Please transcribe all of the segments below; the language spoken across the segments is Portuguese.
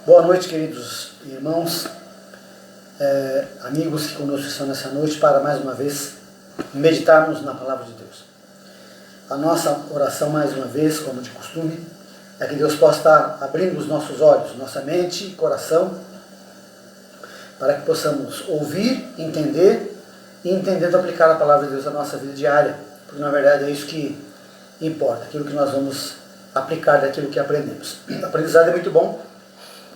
Boa noite, queridos irmãos, amigos que conosco estão nessa noite para mais uma vez meditarmos na Palavra de Deus. A nossa oração, mais uma vez, como de costume, é que Deus possa estar abrindo os nossos olhos, nossa mente e coração, para que possamos ouvir, entender e entendendo aplicar a Palavra de Deus à nossa vida diária, porque na verdade é isso que importa, aquilo que nós vamos aplicar daquilo que aprendemos. O aprendizado é muito bom,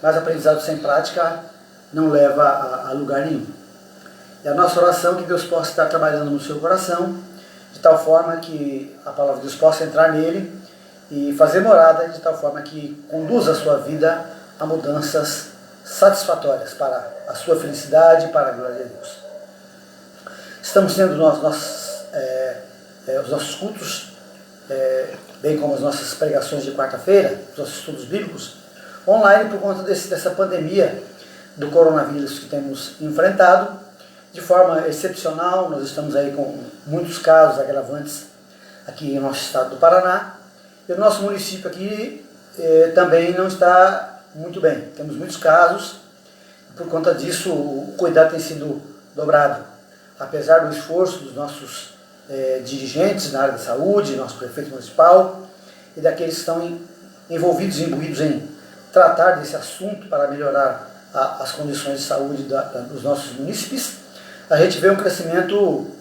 mas aprendizado sem prática não leva a lugar nenhum. É a nossa oração que Deus possa estar trabalhando no seu coração, de tal forma que a palavra de Deus possa entrar nele e fazer morada, de tal forma que conduza a sua vida a mudanças satisfatórias para a sua felicidade e para a glória de Deus. Estamos tendo os nossos cultos, bem como as nossas pregações de quarta-feira, os nossos estudos bíblicos, online por conta dessa pandemia do coronavírus que temos enfrentado. De forma excepcional, nós estamos aí com muitos casos agravantes aqui em nosso estado do Paraná. E o nosso município aqui também não está muito bem. Temos muitos casos, por conta disso o cuidado tem sido dobrado. Apesar do esforço dos nossos dirigentes na área da saúde, nosso prefeito municipal e daqueles que estão envolvidos e imbuídos em tratar desse assunto para melhorar as condições de saúde dos nossos munícipes, a gente vê um crescimento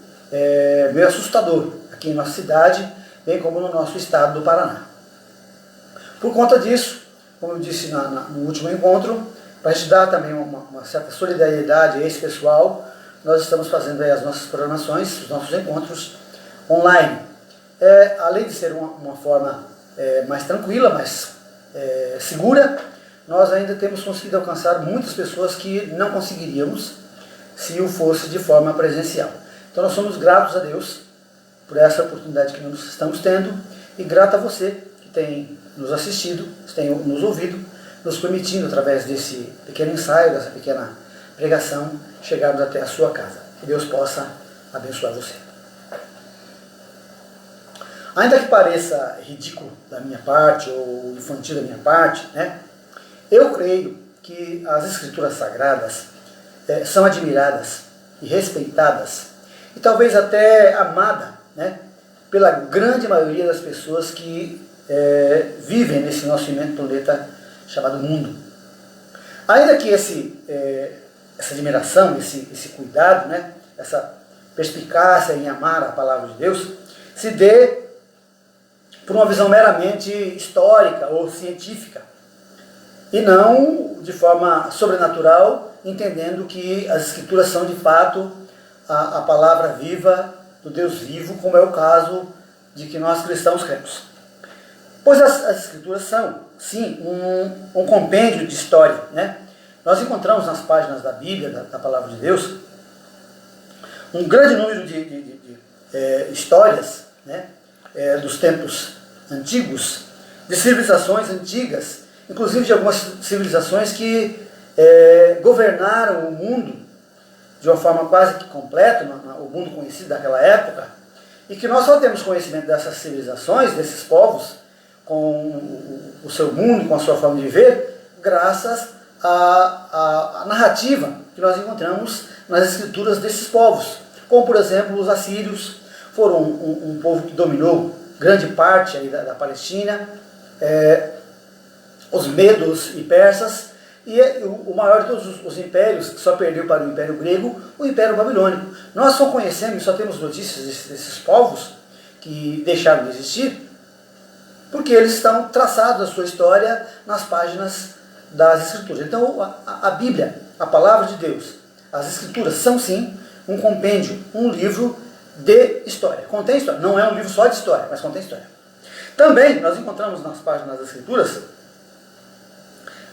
meio assustador aqui em nossa cidade, bem como no nosso estado do Paraná. Por conta disso, como eu disse no último encontro, para a gente dar também uma certa solidariedade a esse pessoal, nós estamos fazendo aí as nossas programações, os nossos encontros online. Além de ser uma forma mais tranquila, mais segura, nós ainda temos conseguido alcançar muitas pessoas que não conseguiríamos se o fosse de forma presencial. Então nós somos gratos a Deus por essa oportunidade que nós estamos tendo e grato a você que tem nos assistido, que tem nos ouvido, nos permitindo, através desse pequeno ensaio, dessa pequena pregação, chegarmos até a sua casa. Que Deus possa abençoar você. Ainda que pareça ridículo da minha parte, ou infantil da minha parte, eu creio que as Escrituras Sagradas são admiradas e respeitadas, e talvez até amadas, pela grande maioria das pessoas que vivem nesse nosso imenso planeta chamado mundo. Ainda que essa admiração, esse cuidado, essa perspicácia em amar a palavra de Deus, se dê por uma visão meramente histórica ou científica, e não de forma sobrenatural, entendendo que as Escrituras são de fato a palavra viva do Deus vivo, como é o caso de que nós cristãos cremos. Pois as Escrituras são, sim, um compêndio de história. Nós encontramos nas páginas da Bíblia, da palavra de Deus, um grande número de histórias, dos tempos antigos, de civilizações antigas, inclusive de algumas civilizações que governaram o mundo de uma forma quase que completa, o mundo conhecido daquela época, e que nós só temos conhecimento dessas civilizações, desses povos, com o seu mundo, com a sua forma de viver, graças à narrativa que nós encontramos nas escrituras desses povos, como por exemplo os assírios. Foram um povo que dominou grande parte aí da Palestina, os medos e persas, e o maior de todos os impérios, que só perdeu para o Império Grego, o Império Babilônico. Nós só conhecemos, só temos notícias desses povos que deixaram de existir, porque eles estão traçados a sua história nas páginas das Escrituras. Então a Bíblia, a Palavra de Deus, as Escrituras são sim um compêndio, um livro de história. Contém história. Não é um livro só de história, mas contém história. Também nós encontramos nas páginas das Escrituras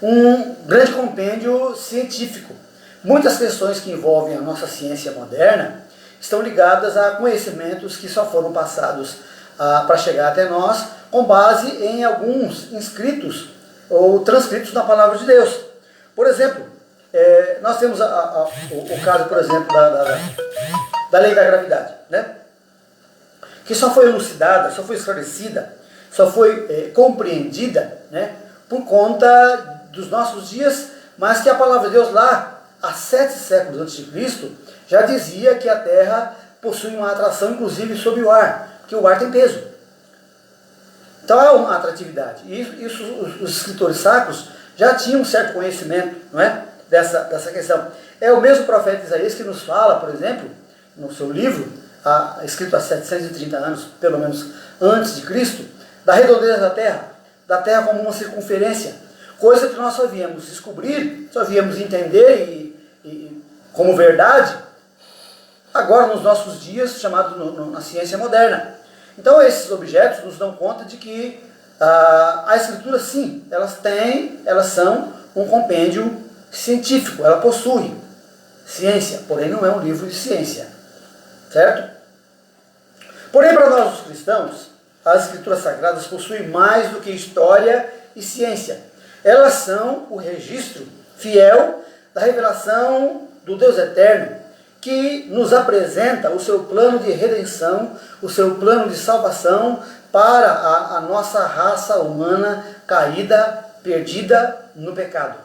um grande compêndio científico. Muitas questões que envolvem a nossa ciência moderna estão ligadas a conhecimentos que só foram passados para chegar até nós com base em alguns inscritos ou transcritos na palavra de Deus. Por exemplo, nós temos o caso, por exemplo, da lei da gravidade, que só foi elucidada, só foi esclarecida, só foi compreendida por conta dos nossos dias, mas que a palavra de Deus lá, há 7 séculos antes de Cristo, já dizia que a Terra possui uma atração, inclusive, sobre o ar, porque o ar tem peso. Então é uma atratividade. E isso os escritores sacros já tinham um certo conhecimento, não é? dessa questão. É o mesmo profeta Isaías que nos fala, por exemplo, no seu livro, escrito há 730 anos, pelo menos antes de Cristo, da redondeza da terra como uma circunferência, coisa que nós só viemos descobrir, só viemos entender como verdade, agora nos nossos dias, chamado na ciência moderna. Então esses objetos nos dão conta de que a Escritura, sim, elas são um compêndio científico, ela possui ciência, porém não é um livro de ciência, certo? Porém, para nós os cristãos, as Escrituras Sagradas possuem mais do que história e ciência. Elas são o registro fiel da revelação do Deus Eterno, que nos apresenta o seu plano de redenção, o seu plano de salvação para a nossa raça humana caída, perdida no pecado.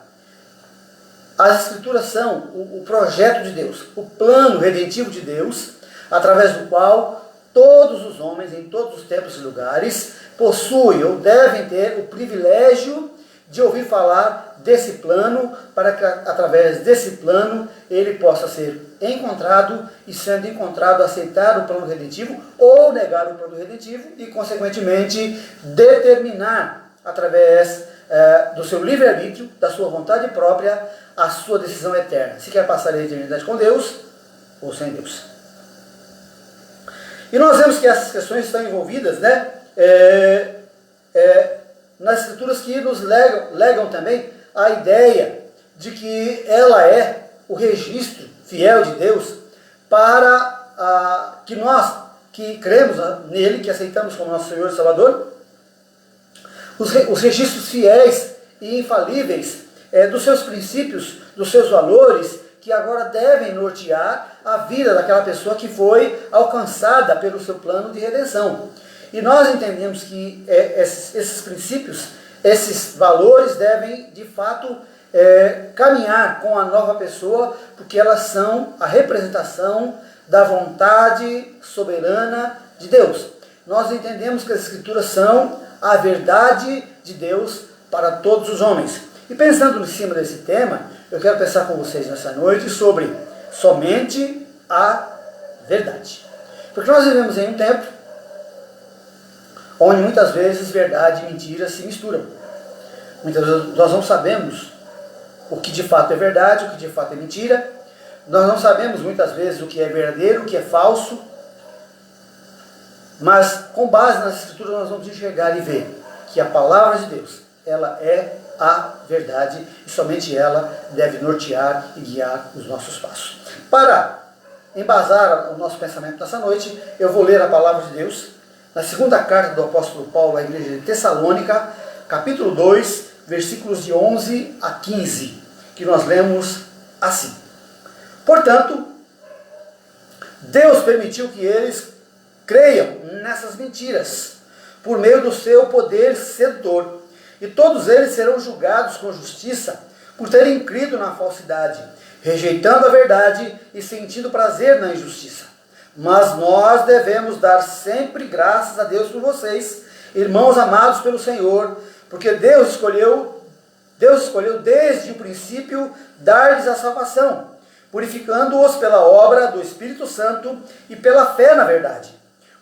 As Escrituras são o projeto de Deus, o plano redentivo de Deus, através do qual todos os homens, em todos os tempos e lugares, possuem ou devem ter o privilégio de ouvir falar desse plano, para que através desse plano ele possa ser encontrado e, sendo encontrado, aceitar o plano redentivo ou negar o plano redentivo e, consequentemente, determinar através do seu livre-arbítrio, da sua vontade própria, a sua decisão eterna. Se quer passar a eternidade com Deus ou sem Deus. E nós vemos que essas questões estão envolvidas, né, nas Escrituras, que nos legam também a ideia de que ela é o registro fiel de Deus para que nós, que cremos nele, que aceitamos como nosso Senhor e Salvador, os registros fiéis e infalíveis dos seus princípios, dos seus valores, que agora devem nortear a vida daquela pessoa que foi alcançada pelo seu plano de redenção. E nós entendemos que esses princípios, esses valores devem, de fato, caminhar com a nova pessoa, porque elas são a representação da vontade soberana de Deus. Nós entendemos que as Escrituras são a verdade de Deus para todos os homens. E pensando em cima desse tema, eu quero pensar com vocês nessa noite sobre somente a verdade. Porque nós vivemos em um tempo onde muitas vezes verdade e mentira se misturam. Muitas vezes nós não sabemos o que de fato é verdade, o que de fato é mentira. Nós não sabemos muitas vezes o que é verdadeiro, o que é falso. Mas com base nas Escrituras nós vamos enxergar e ver que a palavra de Deus, ela é a verdade e somente ela deve nortear e guiar os nossos passos. Para embasar o nosso pensamento nessa noite, eu vou ler a palavra de Deus na segunda carta do apóstolo Paulo à igreja de Tessalônica, capítulo 2, versículos de 11 a 15, que nós lemos assim: Portanto, Deus permitiu que eles creiam nessas mentiras, por meio do seu poder sedutor, e todos eles serão julgados com justiça, por terem crido na falsidade, rejeitando a verdade e sentindo prazer na injustiça. Mas nós devemos dar sempre graças a Deus por vocês, irmãos amados pelo Senhor, porque Deus escolheu desde o princípio dar-lhes a salvação, purificando-os pela obra do Espírito Santo e pela fé na verdade.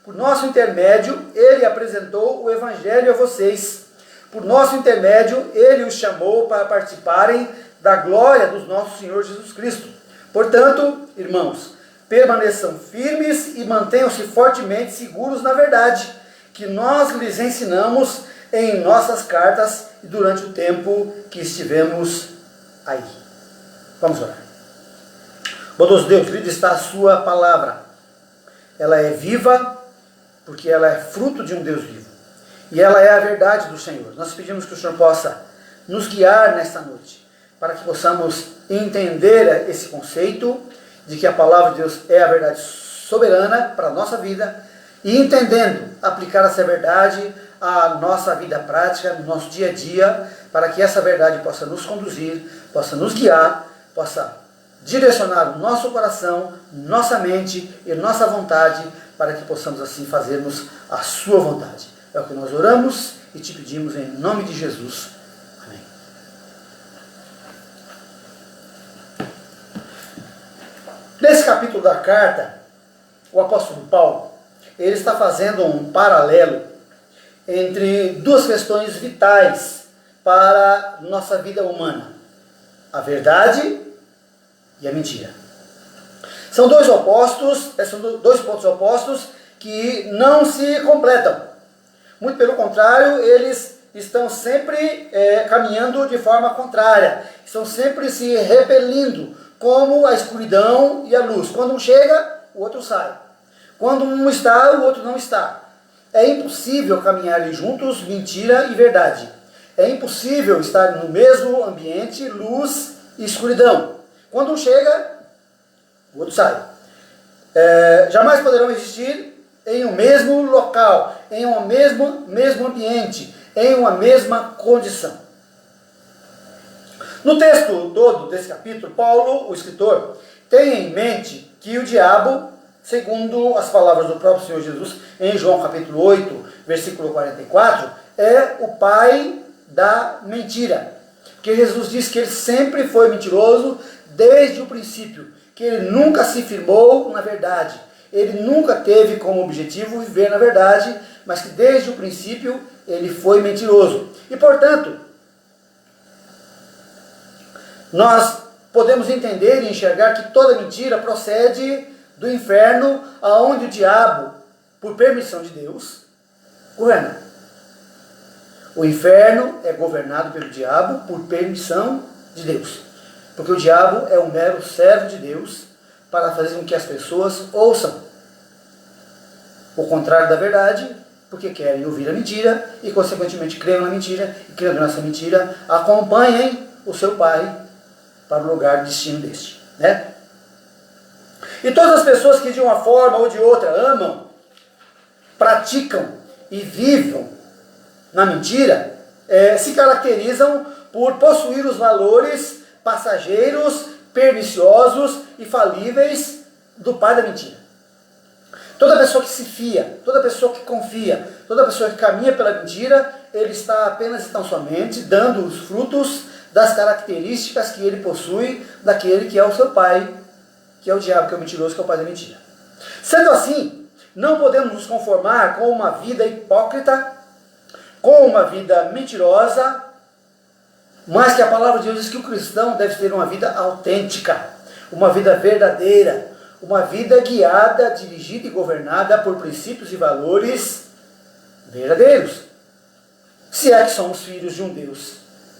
Por nosso intermédio, Ele apresentou o Evangelho a vocês. Por nosso intermédio, Ele os chamou para participarem da glória do nosso Senhor Jesus Cristo. Portanto, irmãos, permaneçam firmes e mantenham-se fortemente seguros na verdade, que nós lhes ensinamos em nossas cartas e durante o tempo que estivemos aí. Vamos orar. Bondoso Deus, lida está a sua palavra. Ela é viva, porque ela é fruto de um Deus vivo. E ela é a verdade do Senhor. Nós pedimos que o Senhor possa nos guiar nesta noite, para que possamos entender esse conceito de que a palavra de Deus é a verdade soberana para a nossa vida, e entendendo, aplicar essa verdade à nossa vida prática, no nosso dia a dia, para que essa verdade possa nos conduzir, possa nos guiar, possa direcionar o nosso coração, nossa mente e nossa vontade, para que possamos assim fazermos a sua vontade. É o que nós oramos e te pedimos em nome de Jesus. Amém. Nesse capítulo da carta, o apóstolo Paulo, ele está fazendo um paralelo entre duas questões vitais para nossa vida humana: a verdade e a mentira. São dois pontos opostos que não se completam. Muito pelo contrário, eles estão sempre caminhando de forma contrária, estão sempre se repelindo, como a escuridão e a luz. Quando um chega, o outro sai. Quando um está, o outro não está. É impossível caminharem juntos mentira e verdade. É impossível estar no mesmo ambiente, luz e escuridão. Quando um chega, o outro sai. Jamais poderão existir em um mesmo local, em um mesmo ambiente, em uma mesma condição. No texto todo desse capítulo, Paulo, o escritor, tem em mente que o diabo, segundo as palavras do próprio Senhor Jesus, em João capítulo 8, versículo 44, é o pai da mentira. Porque Jesus diz que ele sempre foi mentiroso desde o princípio, que ele nunca se firmou na verdade, ele nunca teve como objetivo viver na verdade, mas que desde o princípio ele foi mentiroso. E portanto, nós podemos entender e enxergar que toda mentira procede do inferno, aonde o diabo, por permissão de Deus, governa. O inferno é governado pelo diabo por permissão de Deus. Porque o diabo é um mero servo de Deus para fazer com que as pessoas ouçam o contrário da verdade, porque querem ouvir a mentira e, consequentemente, creiam na mentira e, crendo nessa mentira, acompanhem o seu pai para o lugar de destino deste. Né? E todas as pessoas que de uma forma ou de outra amam, praticam e vivam na mentira, se caracterizam por possuir os valores passageiros, perniciosos e falíveis do pai da mentira. Toda pessoa que se fia, toda pessoa que confia, toda pessoa que caminha pela mentira, ele está apenas e tão somente dando os frutos das características que ele possui daquele que é o seu pai, que é o diabo, que é o mentiroso, que é o pai da mentira. Sendo assim, não podemos nos conformar com uma vida hipócrita, com uma vida mentirosa, mas que a palavra de Deus diz que o cristão deve ter uma vida autêntica, uma vida verdadeira, uma vida guiada, dirigida e governada por princípios e valores verdadeiros. Se é que somos filhos de um Deus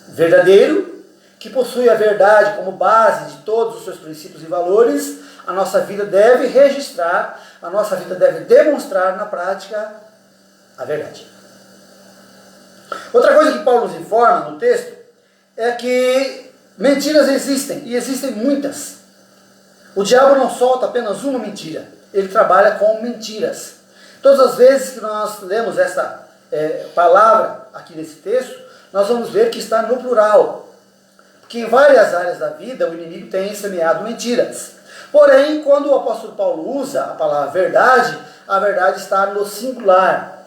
verdadeiro, que possui a verdade como base de todos os seus princípios e valores, a nossa vida deve registrar, a nossa vida deve demonstrar na prática a verdade. Outra coisa que Paulo nos informa no texto é que mentiras existem, e existem muitas. O diabo não solta apenas uma mentira, ele trabalha com mentiras. Todas as vezes que nós lemos essa palavra aqui nesse texto, nós vamos ver que está no plural. Porque em várias áreas da vida o inimigo tem semeado mentiras. Porém, quando o apóstolo Paulo usa a palavra verdade, a verdade está no singular.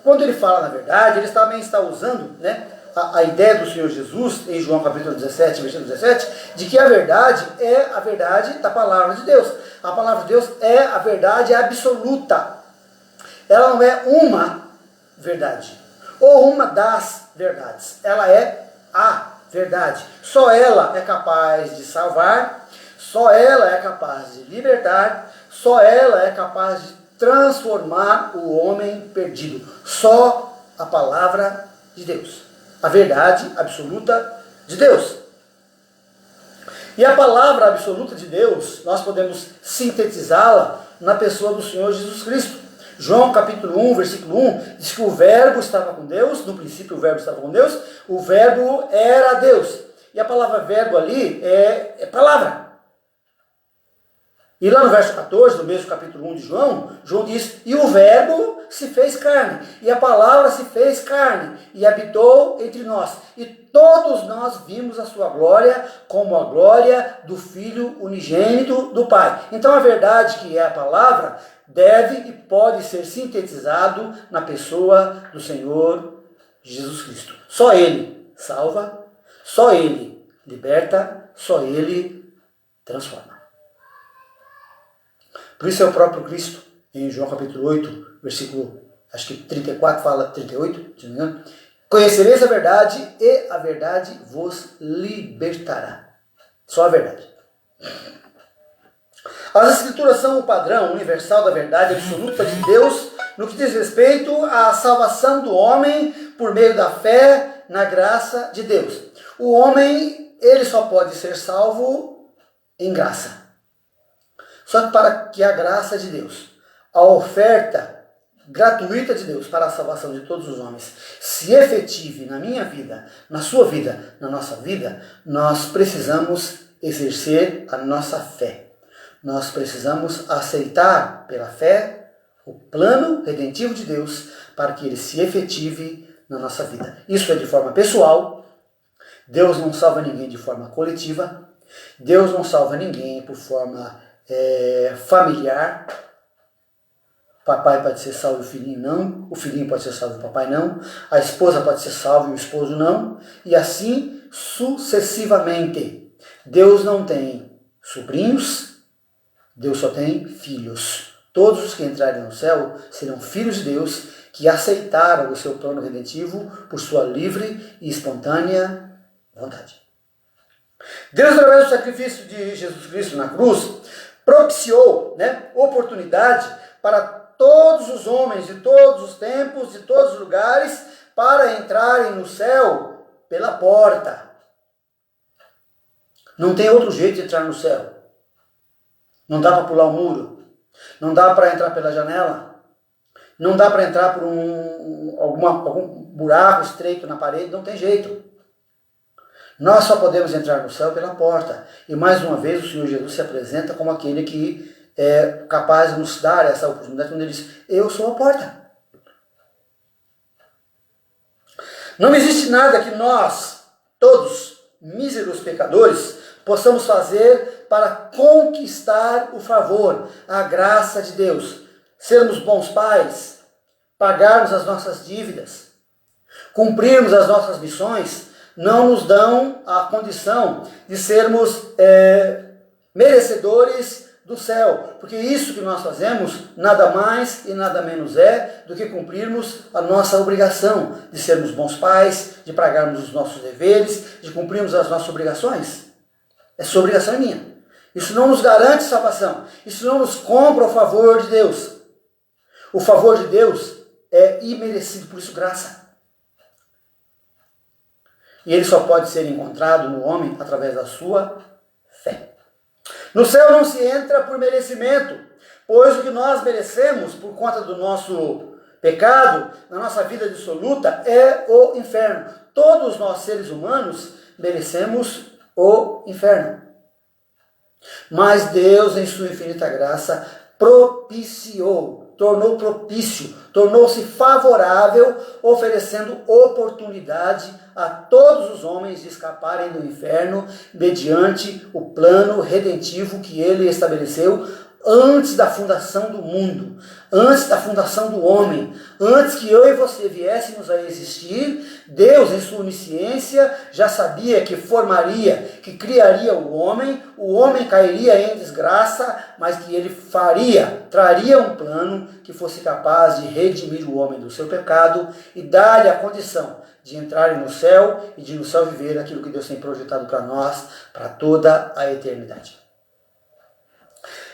Quando ele fala na verdade, ele também está usando, né, a ideia do Senhor Jesus, em João capítulo 17, versículo 17, de que a verdade é a verdade da palavra de Deus. A palavra de Deus é a verdade absoluta. Ela não é uma verdade, ou uma das verdades. Ela é a verdade. Só ela é capaz de salvar, só ela é capaz de libertar, só ela é capaz de transformar o homem perdido. Só a palavra de Deus. A verdade absoluta de Deus. E a palavra absoluta de Deus, nós podemos sintetizá-la na pessoa do Senhor Jesus Cristo. João capítulo 1, versículo 1, diz que o verbo estava com Deus, no princípio o verbo estava com Deus, o verbo era Deus. E a palavra verbo ali é palavra. E lá no verso 14, do mesmo capítulo 1 de João, João diz, e o verbo se fez carne, e a palavra se fez carne, e habitou entre nós. E todos nós vimos a sua glória, como a glória do Filho unigênito do Pai. Então a verdade que é a palavra, deve e pode ser sintetizado na pessoa do Senhor Jesus Cristo. Só Ele salva, só Ele liberta, só Ele transforma. Por isso é o próprio Cristo, em João capítulo 8, versículo, acho que 34, fala 38, se não me engano. Conhecereis a verdade e a verdade vos libertará. Só a verdade. As Escrituras são o padrão universal da verdade absoluta de Deus no que diz respeito à salvação do homem por meio da fé na graça de Deus. O homem, ele só pode ser salvo em graça. Só que para que a graça de Deus, a oferta gratuita de Deus para a salvação de todos os homens, se efetive na minha vida, na sua vida, na nossa vida, nós precisamos exercer a nossa fé. Nós precisamos aceitar pela fé o plano redentivo de Deus para que ele se efetive na nossa vida. Isso é de forma pessoal. Deus não salva ninguém de forma coletiva. Deus não salva ninguém por forma familiar. O papai pode ser salvo e o filhinho não. O filhinho pode ser salvo e o papai não. A esposa pode ser salva e o esposo não. E assim sucessivamente. Deus não tem sobrinhos, Deus só tem filhos. Todos os que entrarem no céu serão filhos de Deus que aceitaram o seu plano redentivo por sua livre e espontânea vontade. Deus, através do sacrifício de Jesus Cristo na cruz, propiciou oportunidade para todos os homens de todos os tempos, de todos os lugares, para entrarem no céu pela porta. Não tem outro jeito de entrar no céu. Não dá para pular o muro. Não dá para entrar pela janela. Não dá para entrar por algum buraco estreito na parede. Não tem jeito. Nós só podemos entrar no céu pela porta. E mais uma vez o Senhor Jesus se apresenta como aquele que é capaz de nos dar essa oportunidade, quando ele diz, eu sou a porta. Não existe nada que nós, todos, míseros pecadores, possamos fazer para conquistar o favor, a graça de Deus. Sermos bons pais, pagarmos as nossas dívidas, cumprirmos as nossas missões, não nos dão a condição de sermos merecedores do céu, porque isso que nós fazemos nada mais e nada menos é do que cumprirmos a nossa obrigação de sermos bons pais, de pagarmos os nossos deveres, de cumprirmos as nossas obrigações. Essa obrigação é minha. Isso não nos garante salvação. Isso não nos compra o favor de Deus. O favor de Deus é imerecido, por isso graça. E ele só pode ser encontrado no homem através da sua fé. No céu não se entra por merecimento, pois o que nós merecemos por conta do nosso pecado, na nossa vida dissoluta, é o inferno. Todos nós, seres humanos, merecemos o inferno. Mas Deus, em sua infinita graça, propiciou, tornou propício, tornou-se favorável, oferecendo oportunidade a todos os homens de escaparem do inferno mediante o plano redentivo que ele estabeleceu antes da fundação do mundo, antes da fundação do homem, antes que eu e você viéssemos a existir. Deus, em sua onisciência, já sabia que formaria, que criaria o homem cairia em desgraça, mas que ele traria um plano que fosse capaz de redimir o homem do seu pecado e dar-lhe a condição de entrar no céu e de no céu viver aquilo que Deus tem projetado para nós, para toda a eternidade.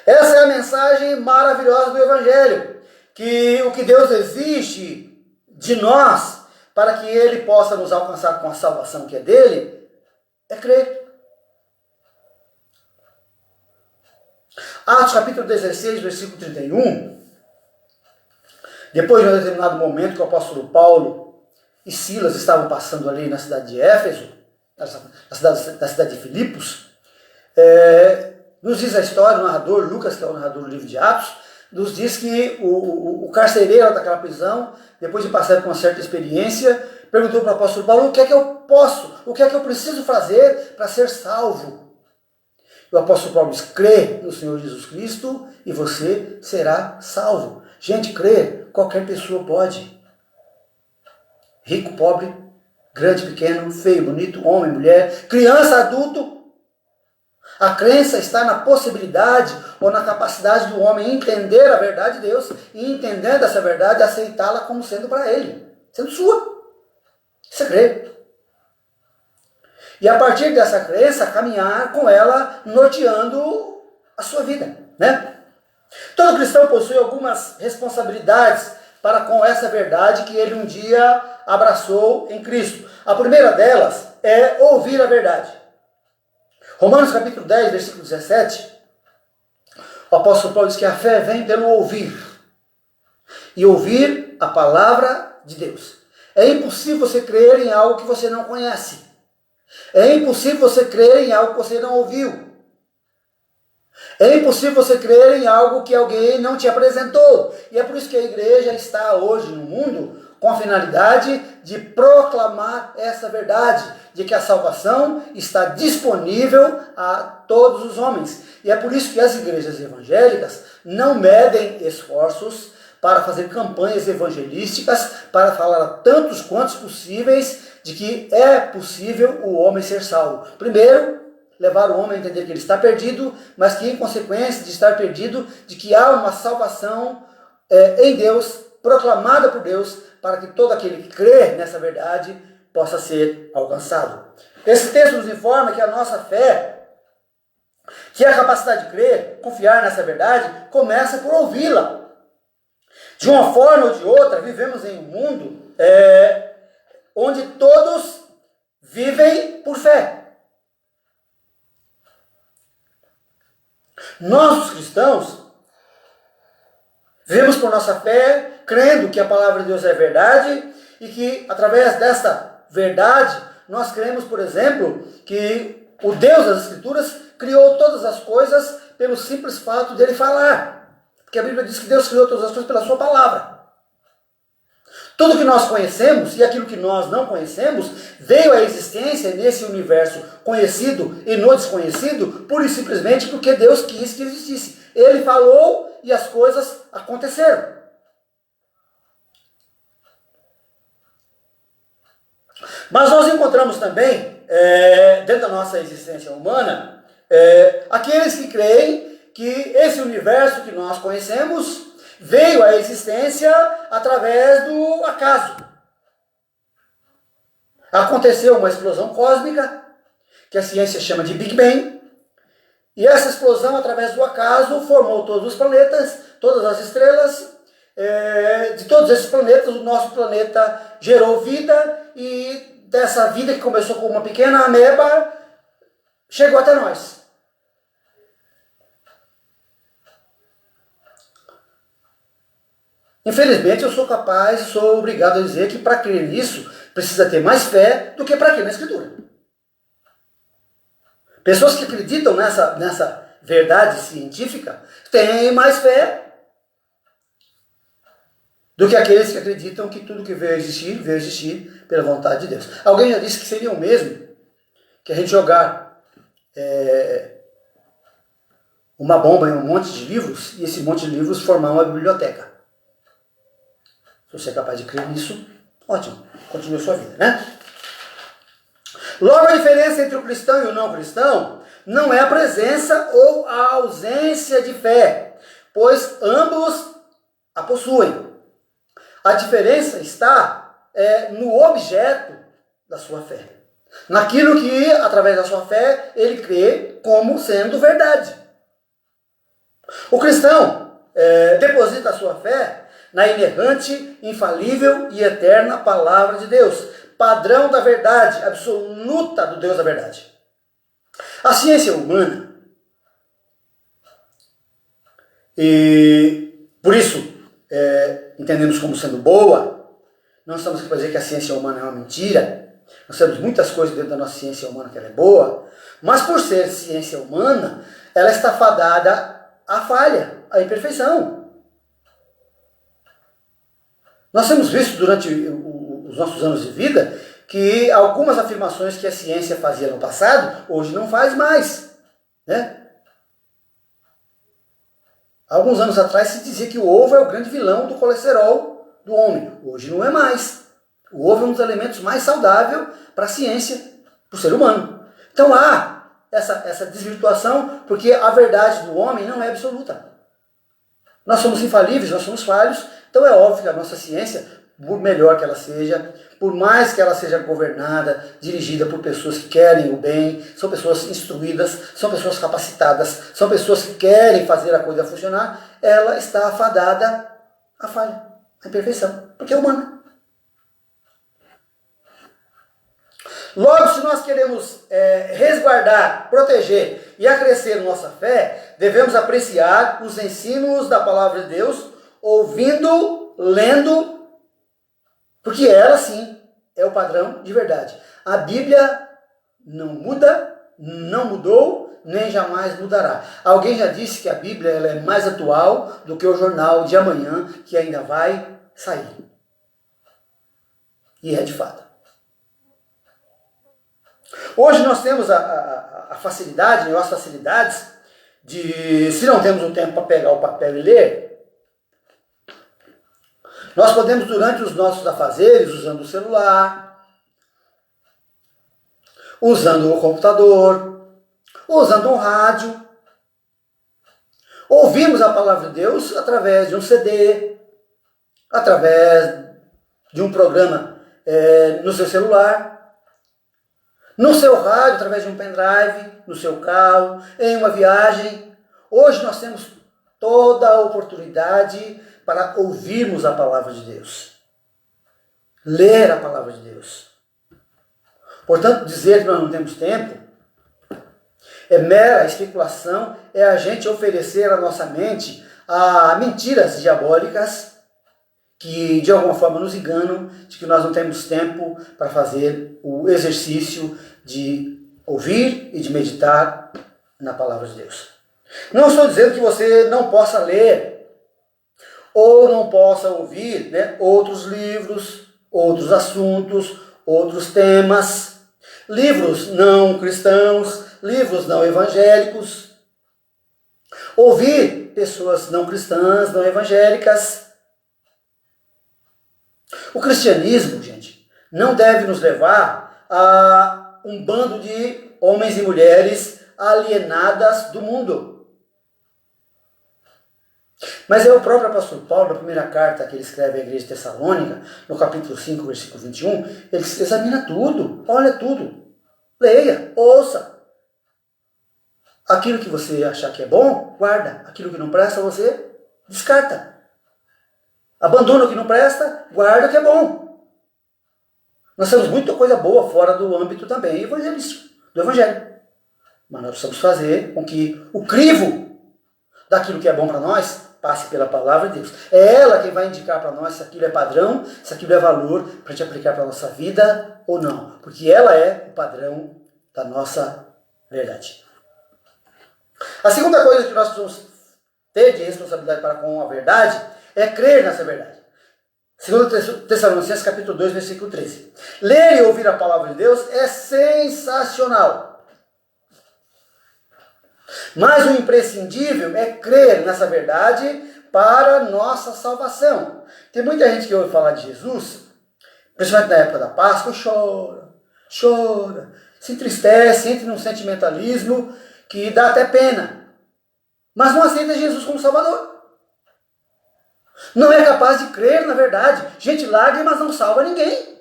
Essa é a mensagem maravilhosa do Evangelho, que o que Deus exige de nós, para que Ele possa nos alcançar com a salvação que é dele, é crer. Atos capítulo 16, versículo 31, depois de um determinado momento que o apóstolo Paulo e Silas estavam passando ali na cidade de Éfeso, na cidade de Filipos, Nos diz a história, o narrador, Lucas, que é o narrador do livro de Atos, nos diz que o carcereiro daquela prisão, depois de passar por uma certa experiência, perguntou para o apóstolo Paulo: o que é que eu posso, o que é que eu preciso fazer para ser salvo? E o apóstolo Paulo diz: crê no Senhor Jesus Cristo e você será salvo. Gente, crer, qualquer pessoa pode. Rico, pobre, grande, pequeno, feio, bonito, homem, mulher, criança, adulto. A crença está na possibilidade ou na capacidade do homem entender a verdade de Deus e, entendendo essa verdade, aceitá-la como sendo para ele, sendo sua. Isso é crer. E a partir dessa crença, caminhar com ela, norteando a sua vida, né? Todo cristão possui algumas responsabilidades para com essa verdade que ele um dia abraçou em Cristo. A primeira delas é ouvir a verdade. Romanos capítulo 10, versículo 17, o apóstolo Paulo diz que a fé vem pelo ouvir. E ouvir a palavra de Deus. É impossível você crer em algo que você não conhece. É impossível você crer em algo que você não ouviu. É impossível você crer em algo que alguém não te apresentou. E é por isso que a igreja está hoje no mundo com a finalidade de proclamar essa verdade, de que a salvação está disponível a todos os homens. E é por isso que as igrejas evangélicas não medem esforços para fazer campanhas evangelísticas, para falar a tantos quantos possíveis de que é possível o homem ser salvo. Primeiro, levar o homem a entender que ele está perdido, mas que em consequência de estar perdido, de que há uma salvação em Deus, proclamada por Deus, para que todo aquele que crê nessa verdade possa ser alcançado. Esse texto nos informa que a nossa fé, que é a capacidade de crer, confiar nessa verdade, começa por ouvi-la. De uma forma ou de outra, vivemos em um mundo onde todos vivem por fé. Nós, os cristãos, vivemos por nossa fé, crendo que a palavra de Deus é verdade e que, através dessa verdade, nós cremos, por exemplo, que o Deus das Escrituras criou todas as coisas pelo simples fato dele falar. Porque a Bíblia diz que Deus criou todas as coisas pela sua palavra. Tudo que nós conhecemos e aquilo que nós não conhecemos veio à existência nesse universo conhecido e no desconhecido, pura e simplesmente porque Deus quis que existisse. Ele falou e as coisas aconteceram. Mas nós encontramos também, dentro da nossa existência humana, aqueles que creem que esse universo que nós conhecemos veio à existência através do acaso. Aconteceu uma explosão cósmica, que a ciência chama de Big Bang, e essa explosão, através do acaso, formou todos os planetas, todas as estrelas. De todos esses planetas, o nosso planeta gerou vida, e dessa vida que começou com uma pequena ameba, chegou até nós. Infelizmente, eu sou obrigado a dizer que para crer nisso, precisa ter mais fé do que para crer na Escritura. Pessoas que acreditam nessa verdade científica têm mais fé do que aqueles que acreditam que tudo que veio a existir pela vontade de Deus. Alguém já disse que seria o mesmo que a gente jogar uma bomba em um monte de livros e esse monte de livros formar uma biblioteca. Se você é capaz de crer nisso, ótimo, continue a sua vida, né? Logo, a diferença entre o cristão e o não cristão não é a presença ou a ausência de fé, pois ambos a possuem. A diferença está no objeto da sua fé. Naquilo que, através da sua fé, ele crê como sendo verdade. O cristão deposita a sua fé na inerrante, infalível e eterna palavra de Deus, padrão da verdade, absoluta do Deus da verdade. A ciência humana, e por isso entendemos como sendo boa, não estamos aqui para dizer que a ciência humana é uma mentira, nós temos muitas coisas dentro da nossa ciência humana que ela é boa, mas por ser ciência humana, ela está fadada à falha, à imperfeição. Nós temos visto durante os nossos anos de vida que algumas afirmações que a ciência fazia no passado, hoje não faz mais, né? Alguns anos atrás se dizia que o ovo é o grande vilão do colesterol do homem. Hoje não é mais. O ovo é um dos alimentos mais saudáveis para a ciência, para o ser humano. Então há essa desvirtuação, porque a verdade do homem não é absoluta. Nós somos infalíveis, nós somos falhos, então é óbvio que a nossa ciência, por melhor que ela seja, por mais que ela seja governada, dirigida por pessoas que querem o bem, são pessoas instruídas, são pessoas capacitadas, são pessoas que querem fazer a coisa funcionar, ela está afadada à falha, à imperfeição, porque é humana. Logo, se nós queremos resguardar, proteger e acrescer nossa fé, devemos apreciar os ensinos da palavra de Deus, ouvindo, lendo, porque ela sim é o padrão de verdade. A Bíblia não muda, não mudou, nem jamais mudará. Alguém já disse que a Bíblia ela é mais atual do que o jornal de amanhã, que ainda vai sair. E é de fato. Hoje nós temos a facilidade, as facilidades de, se não temos um tempo para pegar o papel e ler, nós podemos, durante os nossos afazeres, usando o celular, usando o computador, usando o rádio, ouvirmos a palavra de Deus através de um CD, através de um programa no seu celular, no seu rádio, através de um pendrive, no seu carro, em uma viagem. Hoje nós temos toda a oportunidade para ouvirmos a palavra de Deus, ler a palavra de Deus. Portanto, dizer que nós não temos tempo é mera especulação, é a gente oferecer à nossa mente a mentiras diabólicas que de alguma forma nos enganam de que nós não temos tempo para fazer o exercício de ouvir e de meditar na palavra de Deus. Não estou dizendo que você não possa ler ou não possa ouvir, outros livros, outros assuntos, outros temas, livros não cristãos, livros não evangélicos, ouvir pessoas não cristãs, não evangélicas. O cristianismo, gente, não deve nos levar a um bando de homens e mulheres alienadas do mundo. Mas é o próprio apóstolo Paulo, na primeira carta que ele escreve à igreja de Tessalônica, no capítulo 5, versículo 21, ele examina tudo, olha tudo, leia, ouça. Aquilo que você achar que é bom, guarda. Aquilo que não presta, você descarta. Abandona o que não presta, guarda o que é bom. Nós temos muita coisa boa fora do âmbito também evangelístico, do evangelho. Mas nós precisamos fazer com que o crivo daquilo que é bom para nós passe pela palavra de Deus. É ela quem vai indicar para nós se aquilo é padrão, se aquilo é valor para a gente aplicar para a nossa vida ou não. Porque ela é o padrão da nossa verdade. A segunda coisa que nós precisamos ter de responsabilidade para com a verdade é crer nessa verdade. 2 Tessalonicenses capítulo 2, versículo 13. Ler e ouvir a palavra de Deus é sensacional. Mas o imprescindível é crer nessa verdade para nossa salvação. Tem muita gente que ouve falar de Jesus, principalmente na época da Páscoa, chora, se entristece, entra num sentimentalismo que dá até pena. Mas não aceita Jesus como Salvador. Não é capaz de crer na verdade. Gente, lágrimas não salva ninguém.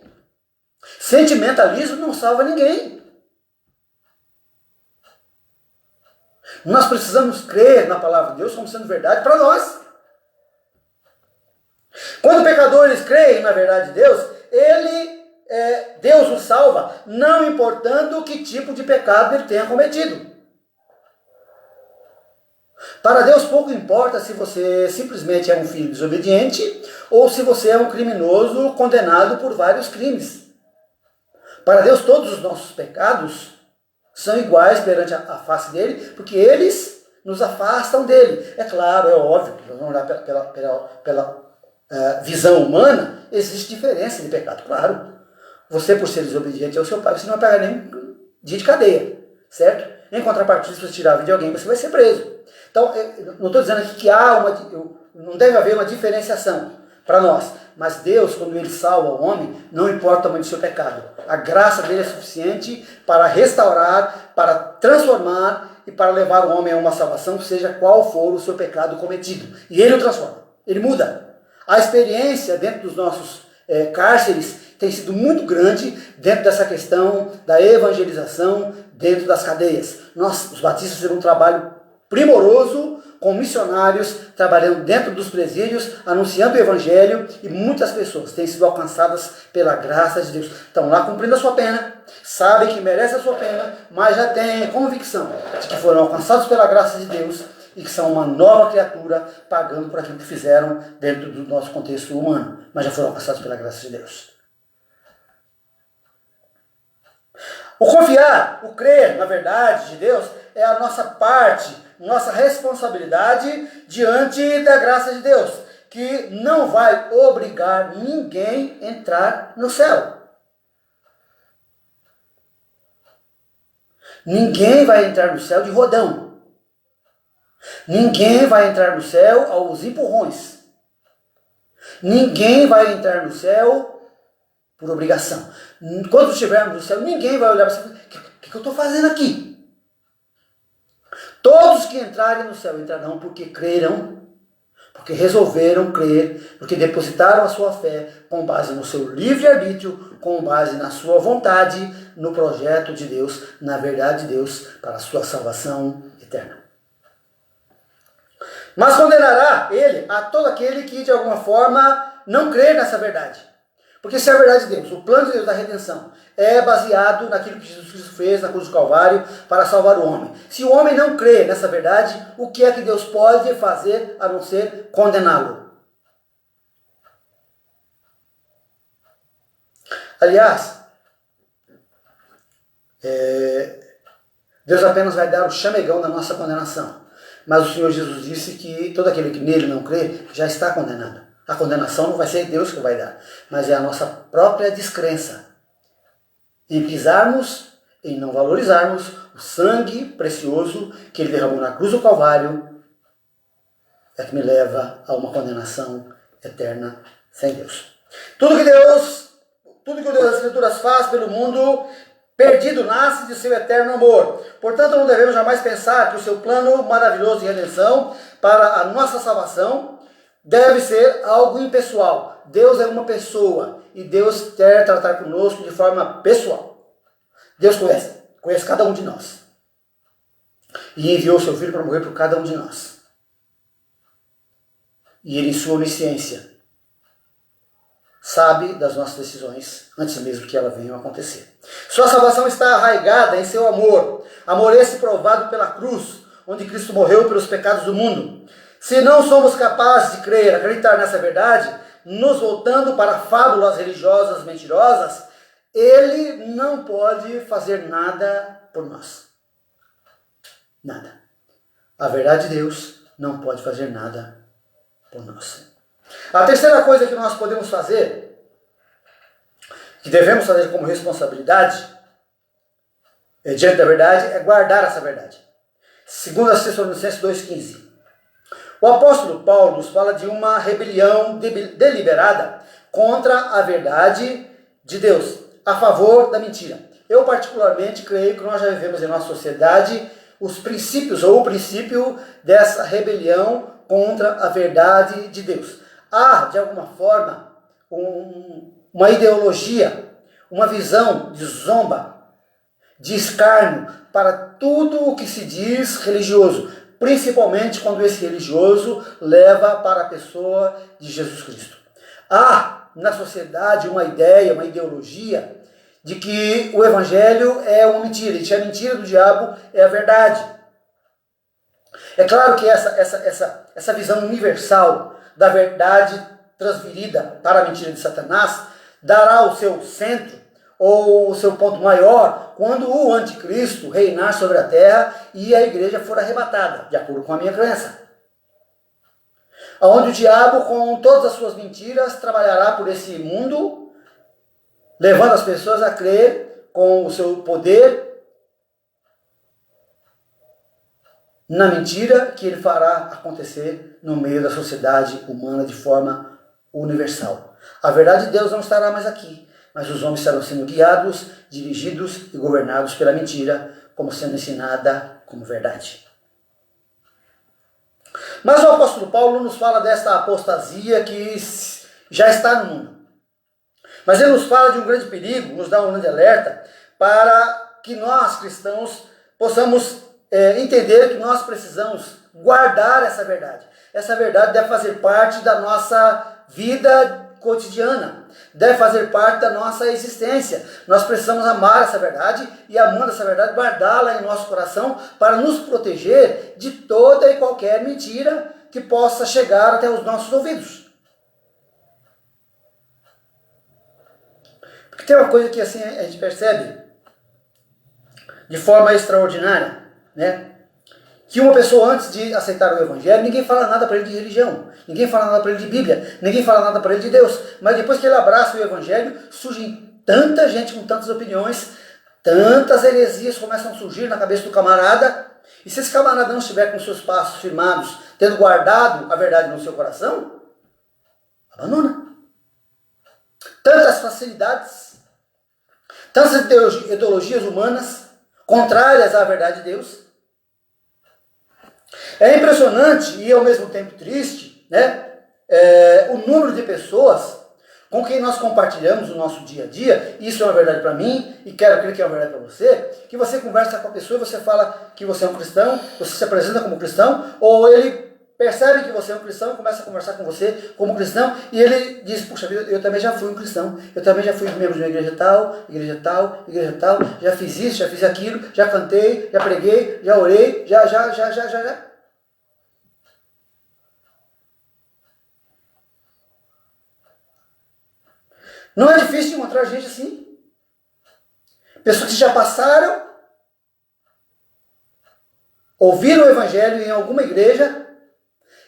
Sentimentalismo não salva ninguém. Nós precisamos crer na palavra de Deus como sendo verdade para nós. Quando pecadores creem na verdade de Deus, Deus os salva, não importando que tipo de pecado ele tenha cometido. Para Deus pouco importa se você simplesmente é um filho desobediente ou se você é um criminoso condenado por vários crimes. Para Deus todos os nossos pecados são iguais perante a face dele, porque eles nos afastam dele. É claro, é óbvio, nós vamos olhar pela visão humana, existe diferença de pecado, claro. Você, por ser desobediente ao seu pai, você não vai pegar nem dia de cadeia, certo? Em contrapartida, se você tirar a vida de alguém, você vai ser preso. Então, eu não estou dizendo aqui que não deve haver uma diferenciação para nós. Mas Deus, quando Ele salva o homem, não importa o tamanho do seu pecado. A graça dele é suficiente para restaurar, para transformar e para levar o homem a uma salvação, seja qual for o seu pecado cometido. E Ele o transforma, Ele muda. A experiência dentro dos nossos cárceres tem sido muito grande dentro dessa questão da evangelização dentro das cadeias. Nós, os batistas, fizemos um trabalho primoroso com missionários trabalhando dentro dos presídios, anunciando o evangelho, e muitas pessoas têm sido alcançadas pela graça de Deus. Estão lá cumprindo a sua pena, sabem que merecem a sua pena, mas já têm convicção de que foram alcançados pela graça de Deus e que são uma nova criatura pagando por aquilo que fizeram dentro do nosso contexto humano, mas já foram alcançados pela graça de Deus. O confiar, o crer na verdade de Deus é a nossa parte, nossa responsabilidade diante da graça de Deus, que não vai obrigar ninguém a entrar no céu. Ninguém vai entrar no céu de rodão. Ninguém vai entrar no céu aos empurrões. Ninguém vai entrar no céu por obrigação. Quando estivermos no céu, ninguém vai olhar para você e falar, o que eu estou fazendo aqui? Todos que entrarem no céu entrarão porque creram, porque resolveram crer, porque depositaram a sua fé com base no seu livre-arbítrio, com base na sua vontade, no projeto de Deus, na verdade de Deus, para a sua salvação eterna. Mas condenará ele a todo aquele que de alguma forma não crer nessa verdade. Porque se é a verdade de Deus, o plano de Deus da redenção é baseado naquilo que Jesus Cristo fez na cruz do Calvário para salvar o homem. Se o homem não crê nessa verdade, o que é que Deus pode fazer a não ser condená-lo? Aliás, Deus apenas vai dar o chamegão da nossa condenação. Mas o Senhor Jesus disse que todo aquele que nele não crê já está condenado. A condenação não vai ser Deus que vai dar, mas é a nossa própria descrença em pisarmos, em não valorizarmos o sangue precioso que Ele derramou na cruz do Calvário, é que me leva a uma condenação eterna sem Deus. Tudo que o Deus das Escrituras faz pelo mundo perdido nasce de seu eterno amor. Portanto, não devemos jamais pensar que o seu plano maravilhoso de redenção para a nossa salvação deve ser algo impessoal. Deus é uma pessoa e Deus quer tratar conosco de forma pessoal. Deus conhece cada um de nós. E enviou seu Filho para morrer por cada um de nós. E Ele, em sua onisciência, sabe das nossas decisões antes mesmo que elas venham a acontecer. Sua salvação está arraigada em seu amor. Amor esse provado pela cruz, onde Cristo morreu pelos pecados do mundo. Se não somos capazes de crer, acreditar nessa verdade, nos voltando para fábulas religiosas mentirosas, Ele não pode fazer nada por nós. Nada. A verdade de Deus não pode fazer nada por nós. A terceira coisa que nós podemos fazer, que devemos fazer como responsabilidade, diante da verdade, é guardar essa verdade. 2 Tessalonicenses 2,15. O apóstolo Paulo nos fala de uma rebelião deliberada contra a verdade de Deus, a favor da mentira. Eu particularmente creio que nós já vivemos em nossa sociedade os princípios, ou o princípio dessa rebelião contra a verdade de Deus. Há, de alguma forma, uma ideologia, uma visão de zomba, de escárnio para tudo o que se diz religioso, principalmente quando esse religioso leva para a pessoa de Jesus Cristo. Há na sociedade uma ideia, uma ideologia de que o evangelho é uma mentira, e que a mentira do diabo é a verdade. É claro que essa visão universal da verdade transferida para a mentira de Satanás dará o seu centro, ou o seu ponto maior, quando o anticristo reinar sobre a terra e a igreja for arrebatada, de acordo com a minha crença. Onde o diabo, com todas as suas mentiras, trabalhará por esse mundo, levando as pessoas a crer com o seu poder na mentira que ele fará acontecer no meio da sociedade humana de forma universal. A verdade de Deus não estará mais aqui, mas os homens estarão sendo guiados, dirigidos e governados pela mentira, como sendo ensinada como verdade. Mas o apóstolo Paulo nos fala desta apostasia que já está no mundo. Mas ele nos fala de um grande perigo, nos dá um grande alerta, para que nós, cristãos, possamos entender que nós precisamos guardar essa verdade. Essa verdade deve fazer parte da nossa vida cotidiana, deve fazer parte da nossa existência. Nós precisamos amar essa verdade e, amando essa verdade, guardá-la em nosso coração para nos proteger de toda e qualquer mentira que possa chegar até os nossos ouvidos. Porque tem uma coisa que assim a gente percebe de forma extraordinária, né? Que uma pessoa, antes de aceitar o Evangelho, ninguém fala nada para ele de religião, ninguém fala nada para ele de Bíblia, ninguém fala nada para ele de Deus. Mas depois que ele abraça o Evangelho, surge tanta gente com tantas opiniões, tantas heresias começam a surgir na cabeça do camarada. E se esse camarada não estiver com seus passos firmados, tendo guardado a verdade no seu coração, abandona. Tantas facilidades, tantas ideologias humanas contrárias à verdade de Deus. É impressionante e ao mesmo tempo triste, né? O número de pessoas com quem nós compartilhamos o nosso dia a dia. Isso é uma verdade para mim e quero crer que é uma verdade para você. Que você conversa com a pessoa e você fala que você é um cristão, você se apresenta como cristão, ou ele percebe que você é um cristão e começa a conversar com você como cristão, e ele diz: puxa vida, eu também já fui um cristão, eu também já fui membro de uma igreja tal, igreja tal, igreja tal, já fiz isso, já fiz aquilo, já cantei, já preguei, já orei, já. Não é difícil encontrar gente assim. Pessoas que já passaram, ouviram o Evangelho em alguma igreja,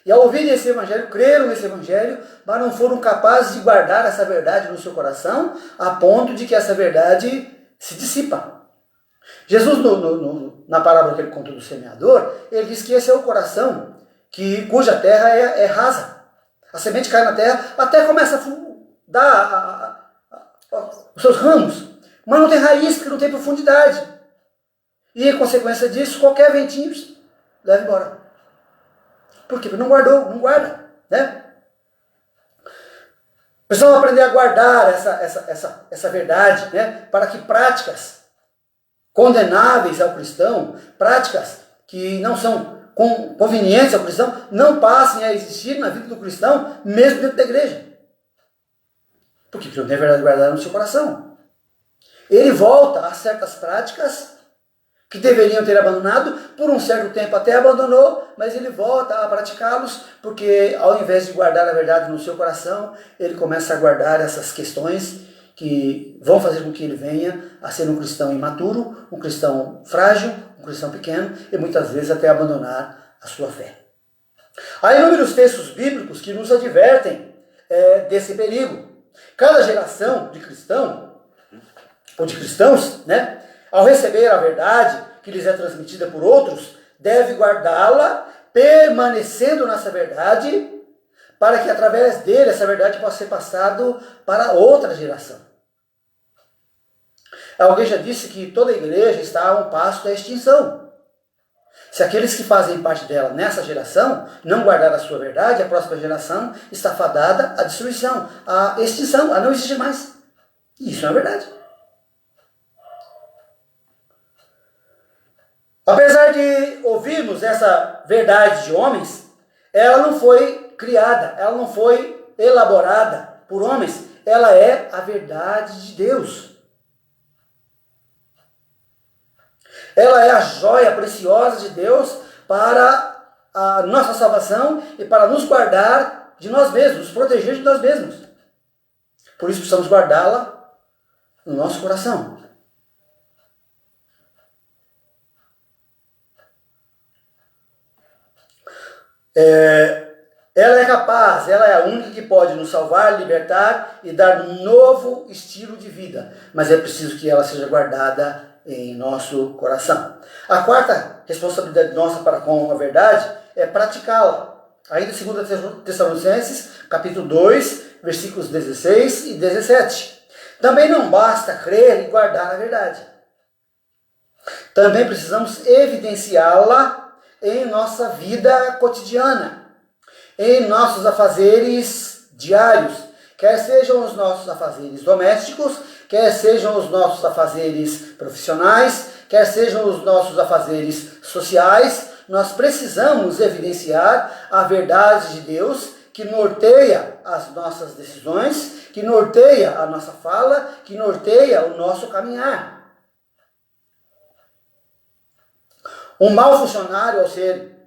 e ao ouvirem esse Evangelho, creram nesse Evangelho, mas não foram capazes de guardar essa verdade no seu coração, a ponto de que essa verdade se dissipa. Jesus, na parábola que ele contou do semeador, ele diz que esse é o coração cuja terra é rasa. A semente cai na terra, até começa a dar os seus ramos, mas não tem raiz, porque não tem profundidade. E, em consequência disso, qualquer ventinho leva embora. Por quê? Porque não guardou, não guarda, né? Precisamos aprender a guardar essa verdade, né? Para que práticas condenáveis ao cristão, práticas que não são convenientes ao cristão, não passem a existir na vida do cristão, mesmo dentro da igreja. Porque não tem a verdade guardada no seu coração. Ele volta a certas práticas que deveriam ter abandonado, por um certo tempo até abandonou, mas ele volta a praticá-los, porque ao invés de guardar a verdade no seu coração, ele começa a guardar essas questões que vão fazer com que ele venha a ser um cristão imaturo, um cristão frágil, um cristão pequeno, e muitas vezes até abandonar a sua fé. Há inúmeros textos bíblicos que nos advertem desse perigo. Cada geração de cristão, ou de cristãos, né, ao receber a verdade que lhes é transmitida por outros, deve guardá-la, permanecendo nessa verdade, para que através dele essa verdade possa ser passada para outra geração. Alguém já disse que toda igreja está a um passo da extinção. Se aqueles que fazem parte dela nessa geração não guardar a sua verdade, a próxima geração está fadada à destruição, à extinção, a não existir mais. E isso é verdade. Apesar de ouvirmos essa verdade de homens, ela não foi criada, ela não foi elaborada por homens, ela é a verdade de Deus. Ela é a joia preciosa de Deus para a nossa salvação e para nos guardar de nós mesmos, nos proteger de nós mesmos. Por isso precisamos guardá-la no nosso coração. Ela é capaz, ela é a única que pode nos salvar, libertar e dar um novo estilo de vida. Mas é preciso que ela seja guardada em nosso coração. A quarta responsabilidade nossa para com a verdade é praticá-la. Ainda em 2 Tessalonicenses, capítulo 2, versículos 16 e 17. Também não basta crer e guardar a verdade. Também precisamos evidenciá-la em nossa vida cotidiana, em nossos afazeres diários, quer sejam os nossos afazeres domésticos, quer sejam os nossos afazeres profissionais, quer sejam os nossos afazeres sociais. Nós precisamos evidenciar a verdade de Deus que norteia as nossas decisões, que norteia a nossa fala, que norteia o nosso caminhar. Um mau funcionário, ao ser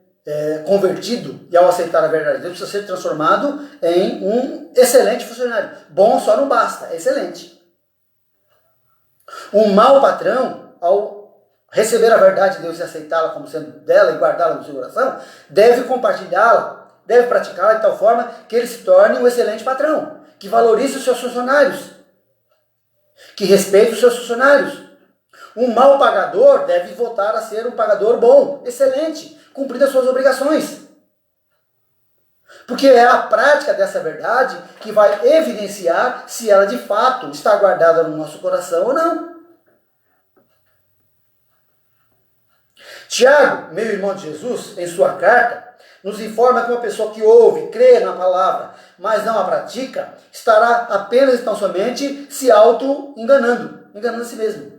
convertido e ao aceitar a verdade de Deus, precisa ser transformado em um excelente funcionário. Bom só não basta, é excelente. Um mau patrão, ao receber a verdade de Deus e aceitá-la como sendo dela e guardá-la no seu coração, deve compartilhá-la, deve praticá-la de tal forma que ele se torne um excelente patrão, que valorize os seus funcionários, que respeite os seus funcionários. Um mau pagador deve voltar a ser um pagador bom, excelente, cumprindo as suas obrigações. Porque é a prática dessa verdade que vai evidenciar se ela de fato está guardada no nosso coração ou não. Tiago, meu irmão de Jesus, em sua carta, nos informa que uma pessoa que ouve, crê na palavra, mas não a pratica, estará apenas e tão somente se auto-enganando, enganando a si mesmo.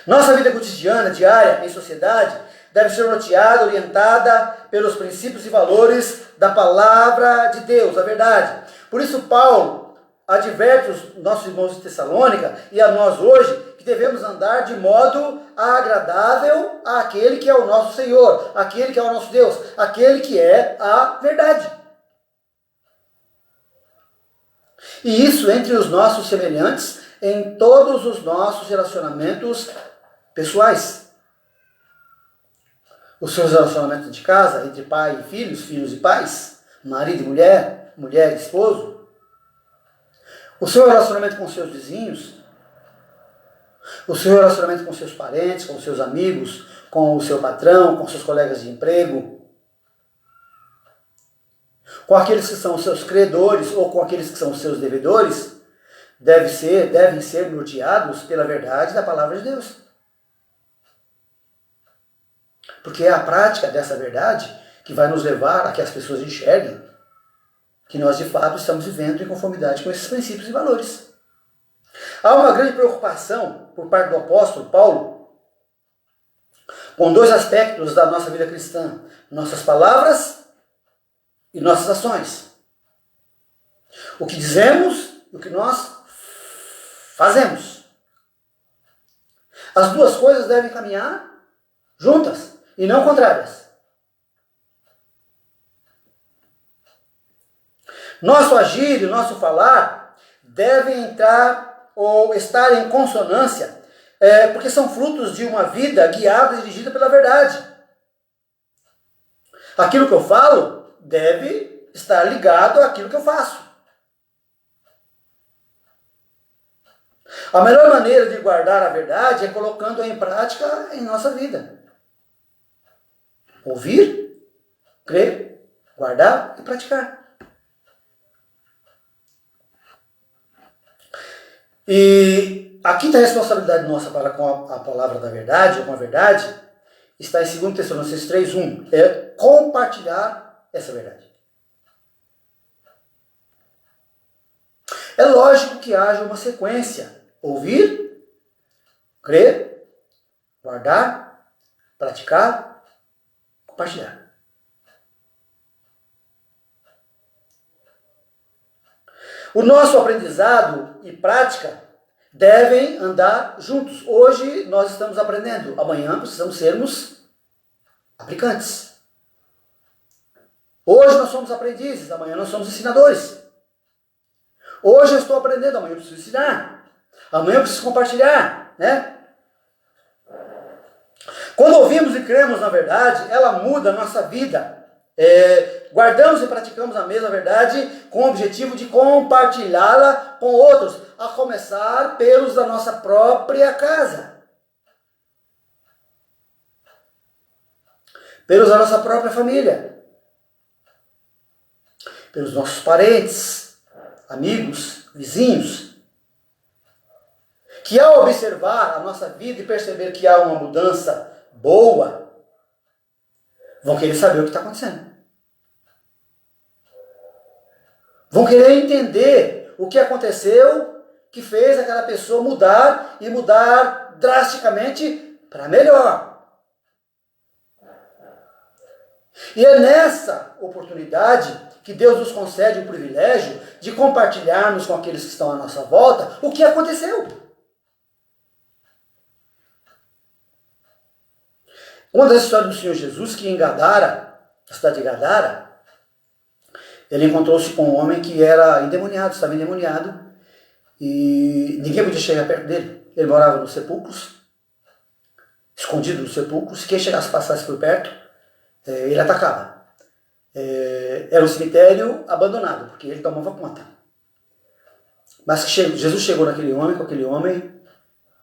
Nossa vida cotidiana, diária, em sociedade, deve ser norteada, orientada pelos princípios e valores da palavra de Deus, a verdade. Por isso Paulo adverte os nossos irmãos de Tessalônica e a nós hoje que devemos andar de modo agradável àquele que é o nosso Senhor, àquele que é o nosso Deus, àquele que é a verdade. E isso entre os nossos semelhantes em todos os nossos relacionamentos pessoais. Os seus relacionamentos de casa, entre pai e filhos, filhos e pais, marido e mulher, mulher e esposo. O seu relacionamento com seus vizinhos. O seu relacionamento com seus parentes, com seus amigos, com o seu patrão, com seus colegas de emprego. Com aqueles que são os seus credores ou com aqueles que são os seus devedores, devem ser norteados pela verdade da palavra de Deus. Porque é a prática dessa verdade que vai nos levar a que as pessoas enxerguem que nós de fato estamos vivendo em conformidade com esses princípios e valores. Há uma grande preocupação por parte do apóstolo Paulo com dois aspectos da nossa vida cristã: nossas palavras e nossas ações. O que dizemos e o que nós fazemos. As duas coisas devem caminhar juntas e não contrárias. Nosso agir e nosso falar devem entrar ou estar em consonância, porque são frutos de uma vida guiada e dirigida pela verdade. Aquilo que eu falo deve estar ligado àquilo que eu faço. A melhor maneira de guardar a verdade é colocando-a em prática em nossa vida. Ouvir, crer, guardar e praticar. E a quinta responsabilidade nossa para com a palavra da verdade, ou com a verdade, está em 2 Tessalonicenses 3:1. É compartilhar essa verdade. É lógico que haja uma sequência. Ouvir, crer, guardar, praticar, compartilhar. O nosso aprendizado e prática devem andar juntos. Hoje nós estamos aprendendo, amanhã precisamos sermos aplicantes. Hoje nós somos aprendizes, amanhã nós somos ensinadores. Hoje eu estou aprendendo, amanhã eu preciso ensinar. Amanhã eu preciso compartilhar, né? Quando ouvimos e cremos na verdade, ela muda a nossa vida. Guardamos e praticamos a mesma verdade com o objetivo de compartilhá-la com outros, a começar pelos da nossa própria casa. Pelos da nossa própria família. Pelos nossos parentes, amigos, vizinhos. Que ao observar a nossa vida e perceber que há uma mudança boa, vão querer saber o que está acontecendo. Vão querer entender o que aconteceu que fez aquela pessoa mudar e mudar drasticamente para melhor. E é nessa oportunidade que Deus nos concede o privilégio de compartilharmos com aqueles que estão à nossa volta o que aconteceu. Uma das histórias do Senhor Jesus, que em Gadara, a cidade de Gadara, ele encontrou-se com um homem que era endemoniado, estava endemoniado, e ninguém podia chegar perto dele. Ele morava nos sepulcros, escondido nos sepulcros, e quem chegasse, passasse por perto, ele atacava. Era um cemitério abandonado, porque ele tomava conta. Mas Jesus chegou naquele homem, com aquele homem,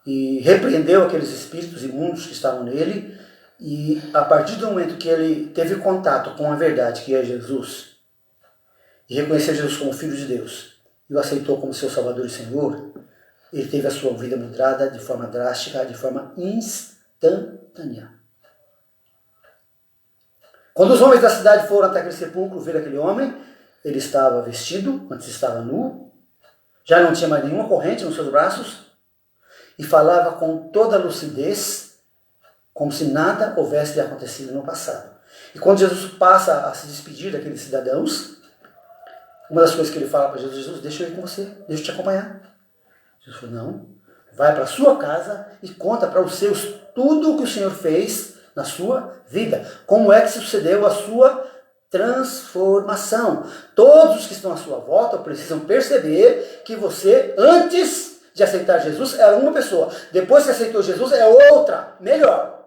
e repreendeu aqueles espíritos imundos que estavam nele, e a partir do momento que ele teve contato com a verdade, que é Jesus, e reconheceu Jesus como Filho de Deus, e o aceitou como seu Salvador e Senhor, ele teve a sua vida mudada de forma drástica, de forma instantânea. Quando os homens da cidade foram até aquele sepulcro ver aquele homem, ele estava vestido, antes estava nu, já não tinha mais nenhuma corrente nos seus braços, e falava com toda a lucidez, como se nada houvesse acontecido no passado. E quando Jesus passa a se despedir daqueles cidadãos, uma das coisas que ele fala para Jesus: Jesus, deixa eu ir com você, deixa eu te acompanhar. Jesus falou: não, vai para a sua casa e conta para os seus tudo o que o Senhor fez na sua vida. Como é que sucedeu a sua transformação. Todos os que estão à sua volta precisam perceber que você, antes de aceitar Jesus, era uma pessoa. Depois que aceitou Jesus, é outra, melhor.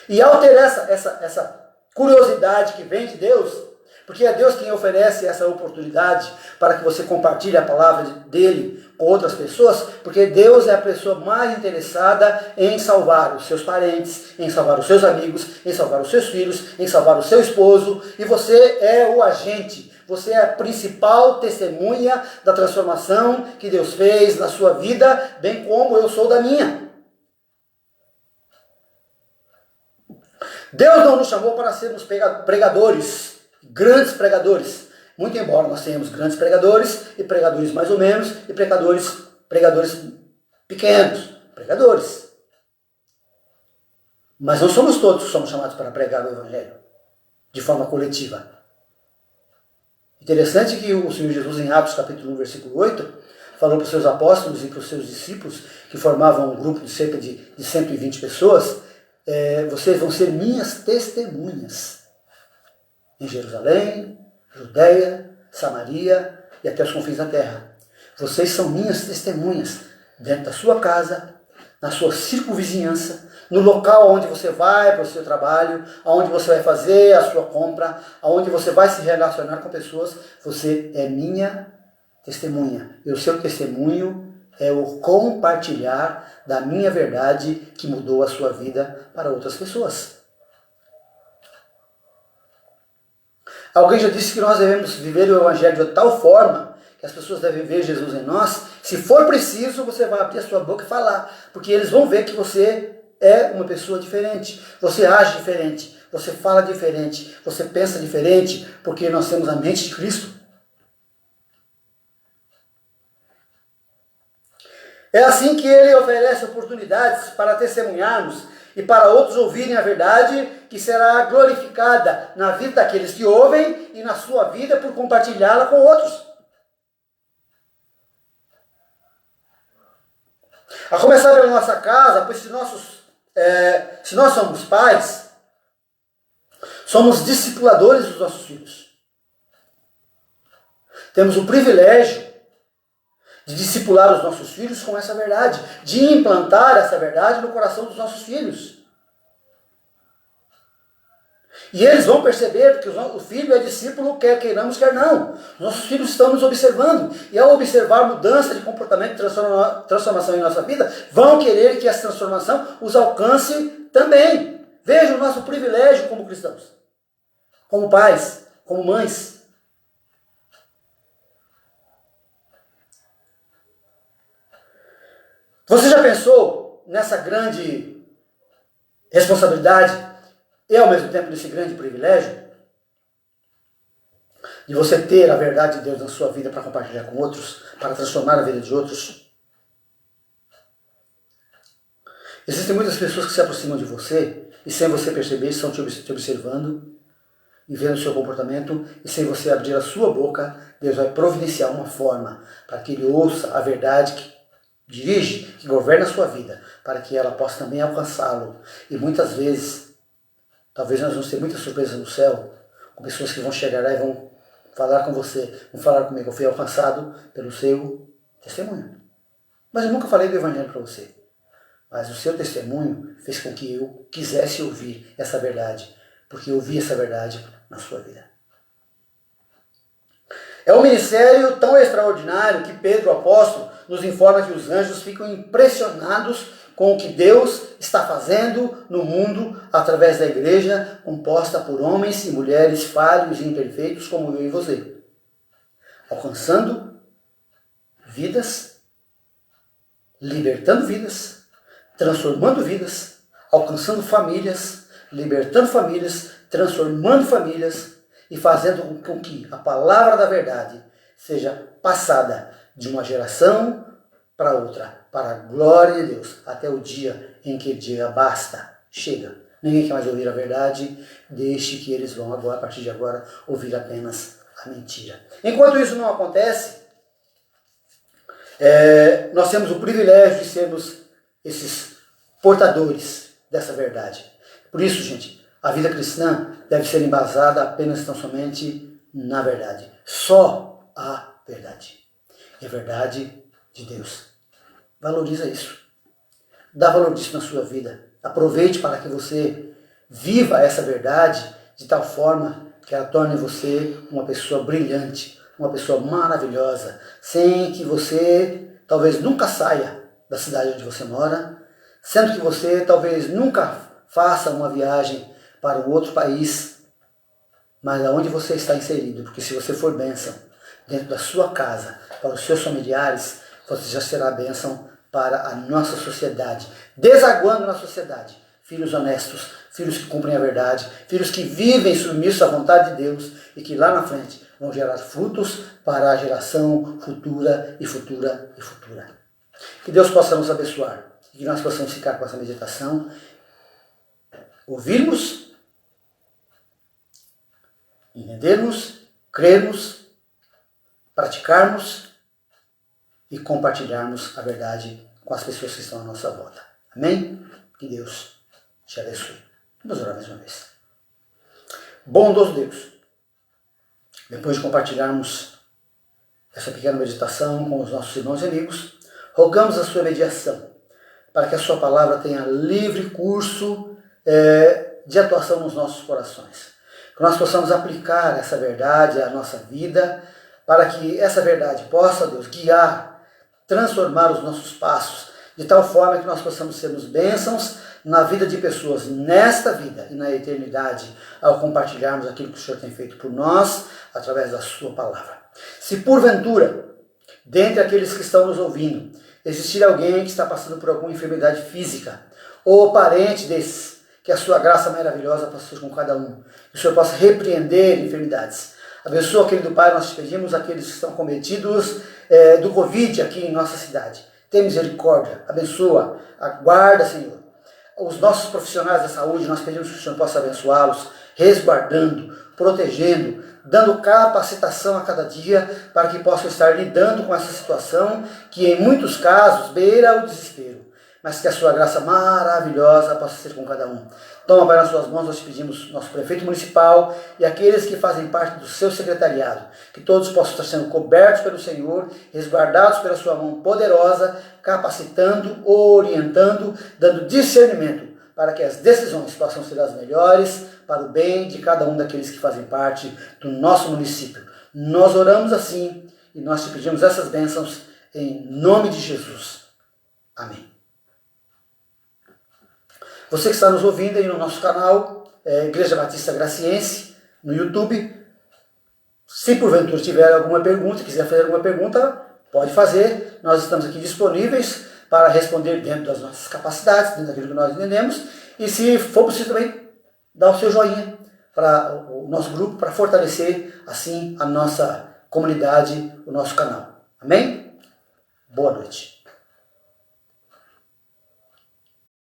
E ao ter essa curiosidade que vem de Deus, porque é Deus quem oferece essa oportunidade para que você compartilhe a palavra dele com outras pessoas, porque Deus é a pessoa mais interessada em salvar os seus parentes, em salvar os seus amigos, em salvar os seus filhos, em salvar o seu esposo, e você é o agente, você é a principal testemunha da transformação que Deus fez na sua vida, bem como eu sou da minha. Deus não nos chamou para sermos pregadores, grandes pregadores, muito embora nós tenhamos grandes pregadores e pregadores mais ou menos e pregadores pequenos, pregadores. Mas não somos todos que somos chamados para pregar o Evangelho de forma coletiva. Interessante que o Senhor Jesus, em Atos capítulo 1, versículo 8, falou para os seus apóstolos e para os seus discípulos, que formavam um grupo de cerca de 120 pessoas, vocês vão ser minhas testemunhas em Jerusalém, Judeia, Samaria e até os confins da terra. Vocês são minhas testemunhas dentro da sua casa, na sua circunvizinhança, no local onde você vai para o seu trabalho, onde você vai fazer a sua compra, onde você vai se relacionar com pessoas. Você é minha testemunha. E o seu testemunho é o compartilhar da minha verdade que mudou a sua vida para outras pessoas. Alguém já disse que nós devemos viver o Evangelho de tal forma que as pessoas devem ver Jesus em nós. Se for preciso, você vai abrir a sua boca e falar, porque eles vão ver que você é uma pessoa diferente, você age diferente, você fala diferente, você pensa diferente, porque nós temos a mente de Cristo. É assim que ele oferece oportunidades para testemunharmos e para outros ouvirem a verdade que será glorificada na vida daqueles que ouvem e na sua vida por compartilhá-la com outros. A começar pela nossa casa, pois se nós somos pais, somos discipuladores dos nossos filhos. Temos o privilégio de discipular os nossos filhos com essa verdade, de implantar essa verdade no coração dos nossos filhos. E eles vão perceber que o filho é discípulo, quer queiramos, quer não. Nossos filhos estão nos observando. E ao observar mudança de comportamento, transformação em nossa vida, vão querer que essa transformação os alcance também. Vejam o nosso privilégio como cristãos, como pais, como mães. Você já pensou nessa grande responsabilidade e ao mesmo tempo nesse grande privilégio de você ter a verdade de Deus na sua vida para compartilhar com outros, para transformar a vida de outros? Existem muitas pessoas que se aproximam de você e sem você perceber estão te observando e vendo o seu comportamento, e sem você abrir a sua boca, Deus vai providenciar uma forma para que ele ouça a verdade que dirige, que governa a sua vida, para que ela possa também alcançá-lo. E muitas vezes, talvez nós vamos ter muita surpresa no céu, com pessoas que vão chegar lá e vão falar com você, vão falar comigo: eu fui alcançado pelo seu testemunho. Mas eu nunca falei do evangelho para você. Mas o seu testemunho fez com que eu quisesse ouvir essa verdade, porque eu vi essa verdade na sua vida. É um ministério tão extraordinário que Pedro, o apóstolo, nos informa que os anjos ficam impressionados com o que Deus está fazendo no mundo através da igreja, composta por homens e mulheres falhos e imperfeitos como eu e você, alcançando vidas, libertando vidas, transformando vidas, alcançando famílias, libertando famílias, transformando famílias e fazendo com que a palavra da verdade seja passada de uma geração para outra, para a glória de Deus, até o dia em que diga: basta, chega, ninguém quer mais ouvir a verdade, deixe que eles vão agora, a partir de agora, ouvir apenas a mentira. Enquanto isso não acontece, nós temos o privilégio de sermos esses portadores dessa verdade. Por isso, gente, a vida cristã deve ser embasada apenas e tão somente na verdade. Só a verdade. É a verdade de Deus. Valoriza isso. Dá valor disso na sua vida. Aproveite para que você viva essa verdade de tal forma que ela torne você uma pessoa brilhante, uma pessoa maravilhosa, sem que você talvez nunca saia da cidade onde você mora, sendo que você talvez nunca faça uma viagem para um outro país, mas aonde você está inserido, porque se você for bênção dentro da sua casa, para os seus familiares, você já será bênção para a nossa sociedade, desaguando na sociedade filhos honestos, filhos que cumprem a verdade, filhos que vivem submissos à vontade de Deus e que lá na frente vão gerar frutos para a geração futura e futura e futura. Que Deus possa nos abençoar e que nós possamos ficar com essa meditação, ouvirmos, entendermos, crermos, praticarmos e compartilharmos a verdade com as pessoas que estão à nossa volta. Amém? Que Deus te abençoe. Vamos orar mais uma vez. Bondoso Deus, depois de compartilharmos essa pequena meditação com os nossos irmãos e amigos, rogamos a sua mediação para que a sua palavra tenha livre curso de atuação nos nossos corações. Que nós possamos aplicar essa verdade à nossa vida, para que essa verdade possa, Deus, guiar, transformar os nossos passos, de tal forma que nós possamos sermos bênçãos na vida de pessoas nesta vida e na eternidade, ao compartilharmos aquilo que o Senhor tem feito por nós, através da sua palavra. Se porventura, dentre aqueles que estão nos ouvindo, existir alguém que está passando por alguma enfermidade física, ou parente desses, que a sua graça maravilhosa possa ser com cada um, que o Senhor possa repreender enfermidades. Abençoa, querido Pai, nós te pedimos aqueles que estão cometidos do Covid aqui em nossa cidade. Tem misericórdia, abençoa, aguarda, Senhor. Os nossos profissionais da saúde, nós pedimos que o Senhor possa abençoá-los, resguardando, protegendo, dando capacitação a cada dia para que possam estar lidando com essa situação que em muitos casos beira o desespero, mas que a sua graça maravilhosa possa ser com cada um. Toma, Pai, nas suas mãos, nós te pedimos, nosso prefeito municipal e aqueles que fazem parte do seu secretariado, que todos possam estar sendo cobertos pelo Senhor, resguardados pela sua mão poderosa, capacitando, orientando, dando discernimento, para que as decisões possam ser as melhores para o bem de cada um daqueles que fazem parte do nosso município. Nós oramos assim e nós te pedimos essas bênçãos em nome de Jesus. Amém. Você que está nos ouvindo aí no nosso canal, Igreja Batista Graciense, no YouTube, se porventura tiver alguma pergunta, quiser fazer alguma pergunta, pode fazer. Nós estamos aqui disponíveis para responder dentro das nossas capacidades, dentro daquilo que nós entendemos. E se for possível também, dá o seu joinha para o nosso grupo, para fortalecer assim a nossa comunidade, o nosso canal. Amém? Boa noite.